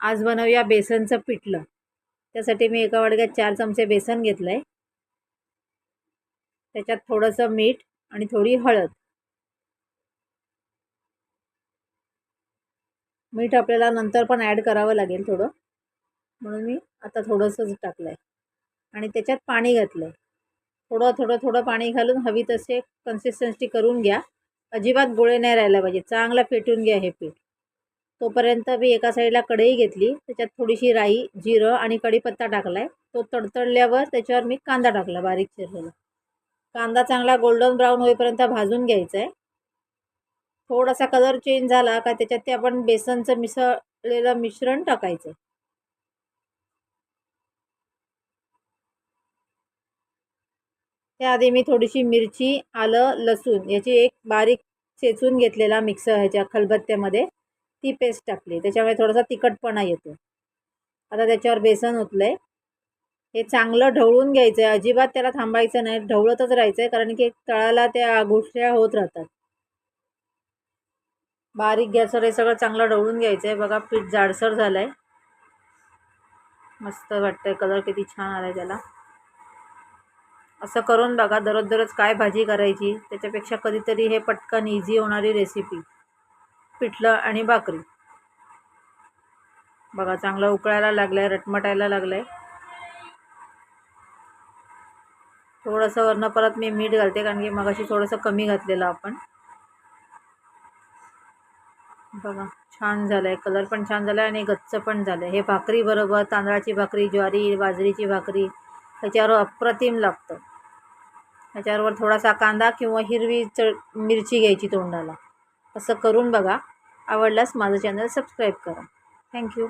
आज बनवूया बेसनचं पिठलं. त्यासाठी मी एका वाडग्यात 4 चमचे बेसन घेतलं आहे. त्याच्यात थोडंसं मीठ आणि थोडी हळद. मीठ आपल्याला नंतर पण ॲड करावं लागेल थोडं, म्हणून मी आता थोडंसंच टाकलं आहे. आणि त्याच्यात पाणी घातलं आहे. थोडं पाणी घालून हवी तसे कन्सिस्टन्सी करून घ्या. अजिबात गोळे नाही राहायला पाहिजे. चांगलं फेटून घ्या हे पीठ. तोपर्यंत मी एका साईडला कढई घेतली. त्याच्यात थोडीशी राई, जिरं आणि कढीपत्ता टाकला आहे. तो तडतडल्यावर त्याच्यावर मी कांदा टाकला बारीक चिरलेला. कांदा चांगला गोल्डन ब्राऊन होईपर्यंत भाजून घ्यायचा आहे. थोडासा कलर चेंज झाला का त्याच्यात ते आपण बेसनचं मिसळलेलं मिश्रण टाकायचं. त्याआधी मी थोडीशी मिरची, आलं, लसूण याची एक बारीक चेचून घेतलेला मिक्सर ह्याच्या खलबत्त्यामध्ये ती पेस्ट टाकली. त्याच्यामुळे थोडासा तिखटपणा येतो. आता त्याच्यावर बेसन ओतलंय. हे चांगलं ढवळून घ्यायचं आहे. अजिबात त्याला थांबायचं नाही. ढवळतच राहायचं आहे, कारण की तळाला त्या गोष्टी होत राहतात. बारीक गॅसवर हे सगळं चांगलं ढवळून घ्यायचं आहे. बघा पीठ जाडसर झालं आहे. मस्त वाटतंय. कलर किती छान आला आहे त्याला. असं करून बघा. दररोज काय भाजी करायची, त्याच्यापेक्षा कधीतरी हे पटकन इझी होणारी रेसिपी पिठलं आणि भाकरी. बघा चांगलं उकळायला लागलं आहे, रटमटायला लागलं आहे. थोडंसं वरनं परत मी मीठ घालते, कारण की मगाशी थोडंसं कमी घातलेलं आपण. बघा छान झालं आहे. कलर पण छान झाला आहे आणि गच्च पण झालं आहे. हे भाकरी बरोबर तांदळाची भाकरी, ज्वारी, बाजरीची भाकरी ह्याच्यावर अप्रतिम लागतं. ह्याच्यावर थोडासा कांदा किंवा हिरवी मिरची घ्यायची तोंडाला. असं करून बघा. आवडल्यास माझं चॅनल सबस्क्राईब करा. थँक्यू.